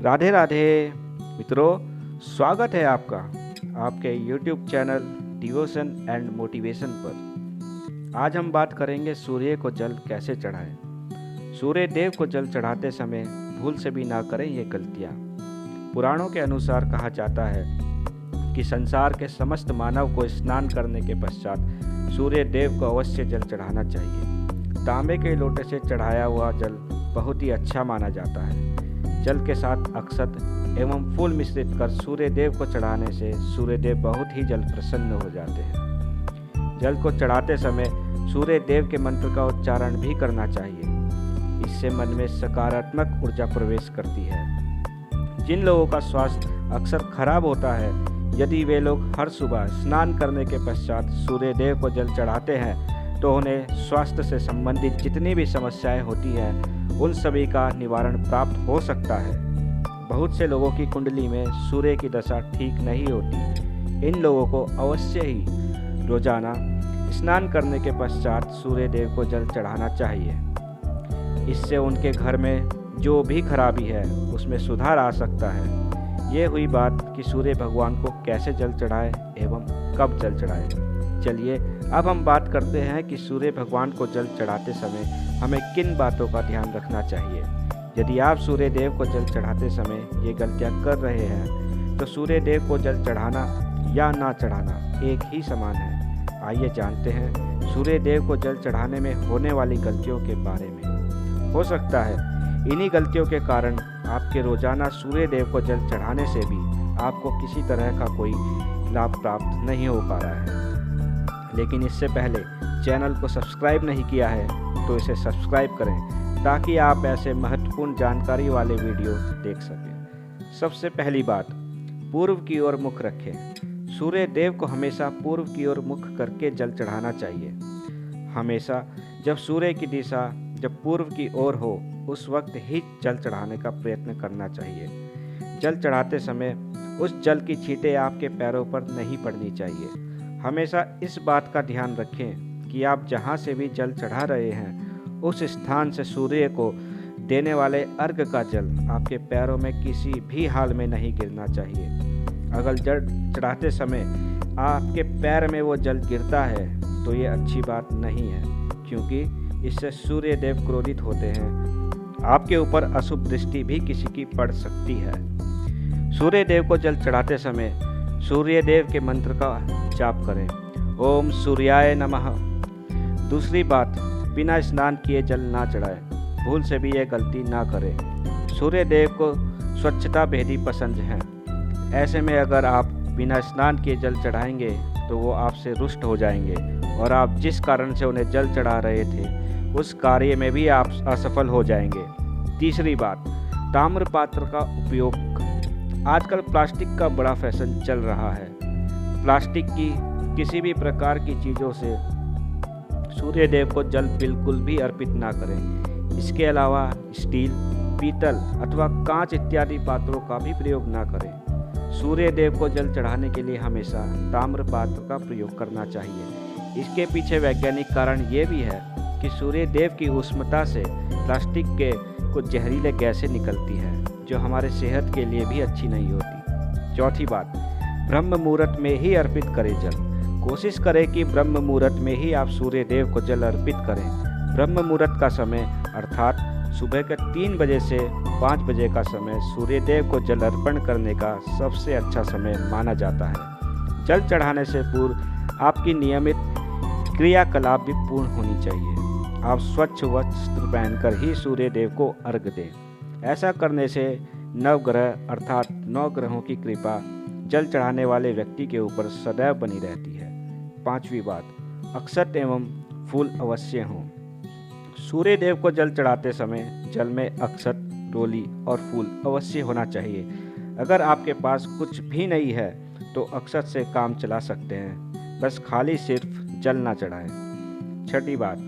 राधे राधे मित्रों, स्वागत है आपका आपके YouTube channel devotion and motivation पर। आज हम बात करेंगे सूर्य को जल कैसे चढ़ाएं। सूर्य देव को जल चढ़ाते समय भूल से भी ना करें ये गलतियाँ। पुराणों के अनुसार कहा जाता है कि संसार के समस्त मानव को स्नान करने के पश्चात सूर्य देव को अवश्य जल चढ़ाना चाहिए। तांबे के लोटे से चढ़ाया हुआ जल बहुत ही अच्छा माना जाता है। जल के साथ अक्षत एवं फूल मिश्रित कर सूर्य देव को चढ़ाने से सूर्य देव बहुत ही जल्द प्रसन्न हो जाते हैं। जल को चढ़ाते समय सूर्य देव के मंत्र का उच्चारण भी करना चाहिए। इससे मन में सकारात्मक ऊर्जा प्रवेश करती है। जिन लोगों का स्वास्थ्य अक्सर खराब होता है, यदि वे लोग हर सुबह स्नान करने के पश्चात सूर्य देव को जल चढ़ाते हैं तो उन्हें स्वास्थ्य से संबंधित जितनी भी समस्याएं होती हैं उन सभी का निवारण प्राप्त हो सकता है। बहुत से लोगों की कुंडली में सूर्य की दशा ठीक नहीं होती। इन लोगों को अवश्य ही रोजाना स्नान करने के पश्चात सूर्य देव को जल चढ़ाना चाहिए। इससे उनके घर में जो भी खराबी है उसमें सुधार आ सकता है। ये हुई बात कि सूर्य भगवान को कैसे जल चढ़ाए एवं कब जल चढ़ाए। चलिए अब हम बात करते हैं कि सूर्य भगवान को जल चढ़ाते समय हमें किन बातों का ध्यान रखना चाहिए। यदि आप सूर्य देव को जल चढ़ाते समय ये गलतियां कर रहे हैं तो सूर्य देव को जल चढ़ाना या ना चढ़ाना एक ही समान है। आइए जानते हैं सूर्य देव को जल चढ़ाने में होने वाली गलतियों के बारे में। हो सकता है इन्हीं गलतियों के कारण आपके रोजाना सूर्य देव को जल चढ़ाने से भी आपको किसी तरह का कोई लाभ प्राप्त नहीं हो पा रहा है। लेकिन इससे पहले चैनल को सब्सक्राइब नहीं किया है तो इसे सब्सक्राइब करें ताकि आप ऐसे महत्वपूर्ण जानकारी वाले वीडियो देख सकें। सबसे पहली बात, पूर्व की ओर मुख रखें। सूर्य देव को हमेशा पूर्व की ओर मुख करके जल चढ़ाना चाहिए। हमेशा जब सूर्य की दिशा जब पूर्व की ओर हो उस वक्त ही जल चढ़ाने का प्रयत्न करना चाहिए। जल चढ़ाते समय उस जल की छींटें आपके पैरों पर नहीं पड़नी चाहिए। हमेशा इस बात का ध्यान रखें कि आप जहाँ से भी जल चढ़ा रहे हैं उस स्थान से सूर्य को देने वाले अर्घ का जल आपके पैरों में किसी भी हाल में नहीं गिरना चाहिए। अगर जल चढ़ाते समय आपके पैर में वो जल गिरता है तो ये अच्छी बात नहीं है, क्योंकि इससे सूर्य देव क्रोधित होते हैं। आपके ऊपर अशुभ दृष्टि भी किसी की पड़ सकती है। सूर्य देव को जल चढ़ाते समय सूर्य देव के मंत्र का जाप करें। ओम सूर्याय नमः। दूसरी बात, बिना स्नान किए जल ना चढ़ाएं। भूल से भी यह गलती ना करें। सूर्य देव को स्वच्छता बेहद पसंद है। ऐसे में अगर आप बिना स्नान किए जल चढ़ाएंगे तो वो आपसे रुष्ट हो जाएंगे और आप जिस कारण से उन्हें जल चढ़ा रहे थे उस कार्य में भी आप असफल हो जाएंगे। तीसरी बात, ताम्र पात्र का उपयोग। आजकल प्लास्टिक का बड़ा फैशन चल रहा है। प्लास्टिक की किसी भी प्रकार की चीज़ों से सूर्य देव को जल बिल्कुल भी अर्पित ना करें। इसके अलावा स्टील, पीतल अथवा कांच इत्यादि पात्रों का भी प्रयोग ना करें। सूर्य देव को जल चढ़ाने के लिए हमेशा ताम्र पात्र का प्रयोग करना चाहिए। इसके पीछे वैज्ञानिक कारण ये भी है कि सूर्य देव की उष्णता से प्लास्टिक के कुछ जहरीले गैसें निकलती है जो हमारे सेहत के लिए भी अच्छी नहीं होती। चौथी बात, ब्रह्म मुहूर्त में ही अर्पित करें जल। कोशिश करें कि ब्रह्म मुहूर्त में ही आप सूर्य देव को जल अर्पित करें। ब्रह्म मुहूर्त का समय अर्थात सुबह के 3 बजे से 5 बजे का समय सूर्य देव को जल अर्पण करने का सबसे अच्छा समय माना जाता है। जल चढ़ाने से पूर्व आपकी नियमित क्रियाकलाप भी पूर्ण होनी चाहिए। आप स्वच्छ वस्त्र पहनकर ही सूर्य देव को अर्घ दें। ऐसा करने से नवग्रह अर्थात 9 ग्रहों की कृपा जल चढ़ाने वाले व्यक्ति के ऊपर सदैव बनी रहती है। पांचवी बात, अक्षत एवं फूल अवश्य हों। सूर्य देव को जल चढ़ाते समय जल में अक्षत, रोली और फूल अवश्य होना चाहिए। अगर आपके पास कुछ भी नहीं है तो अक्षत से काम चला सकते हैं, बस खाली सिर्फ जल ना चढ़ाएं। छठी बात,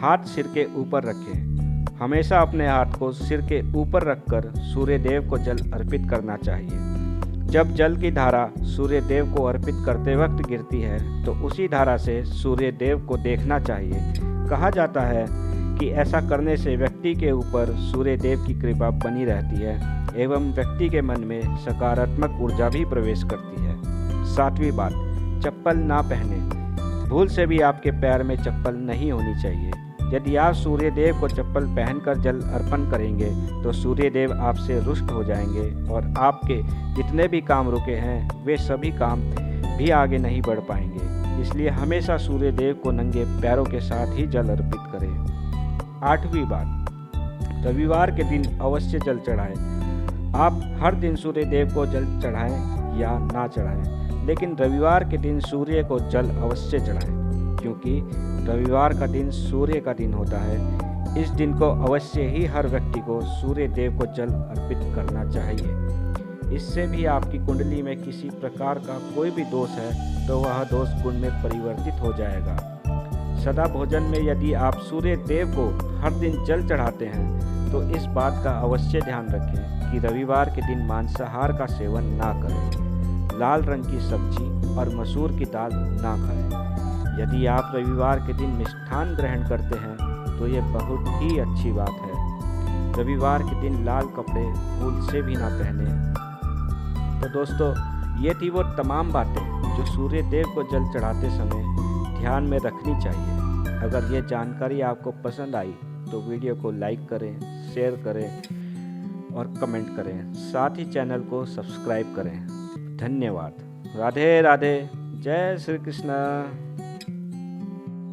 हाथ सिर के ऊपर रखें। हमेशा अपने हाथ को सिर के ऊपर रखकर सूर्य देव को जल अर्पित करना चाहिए। जब जल की धारा सूर्य देव को अर्पित करते वक्त गिरती है तो उसी धारा से सूर्य देव को देखना चाहिए। कहा जाता है कि ऐसा करने से व्यक्ति के ऊपर सूर्य देव की कृपा बनी रहती है एवं व्यक्ति के मन में सकारात्मक ऊर्जा भी प्रवेश करती है। 7वीं बात, चप्पल ना पहने। भूल से भी आपके पैर में चप्पल नहीं होनी चाहिए। यदि आप सूर्य देव को चप्पल पहनकर जल अर्पण करेंगे तो सूर्य देव आपसे रुष्ट हो जाएंगे और आपके जितने भी काम रुके हैं वे सभी काम भी आगे नहीं बढ़ पाएंगे। इसलिए हमेशा सूर्य देव को नंगे पैरों के साथ ही जल अर्पित करें। 8वीं बात, रविवार के दिन अवश्य जल चढ़ाएं। आप हर दिन सूर्य देव को जल चढ़ाएं या ना चढ़ाएं, लेकिन रविवार के दिन सूर्य को जल अवश्य चढ़ाएं, क्योंकि रविवार का दिन सूर्य का दिन होता है। इस दिन को अवश्य ही हर व्यक्ति को सूर्य देव को जल अर्पित करना चाहिए। इससे भी आपकी कुंडली में किसी प्रकार का कोई भी दोष है तो वह दोष गुण में परिवर्तित हो जाएगा। सदा भोजन में यदि आप सूर्य देव को हर दिन जल चढ़ाते हैं तो इस बात का अवश्य ध्यान रखें कि रविवार के दिन मांसाहार का सेवन ना करें, लाल रंग की सब्जी और मसूर की दाल ना खाएं। यदि आप रविवार के दिन मिष्ठान ग्रहण करते हैं तो ये बहुत ही अच्छी बात है। रविवार के दिन लाल कपड़े भूल से भी ना पहने। तो दोस्तों, ये थी वो तमाम बातें जो सूर्य देव को जल चढ़ाते समय ध्यान में रखनी चाहिए। अगर ये जानकारी आपको पसंद आई तो वीडियो को लाइक करें, शेयर करें और कमेंट करें। साथ ही चैनल को सब्सक्राइब करें। धन्यवाद। राधे राधे। जय श्री कृष्ण।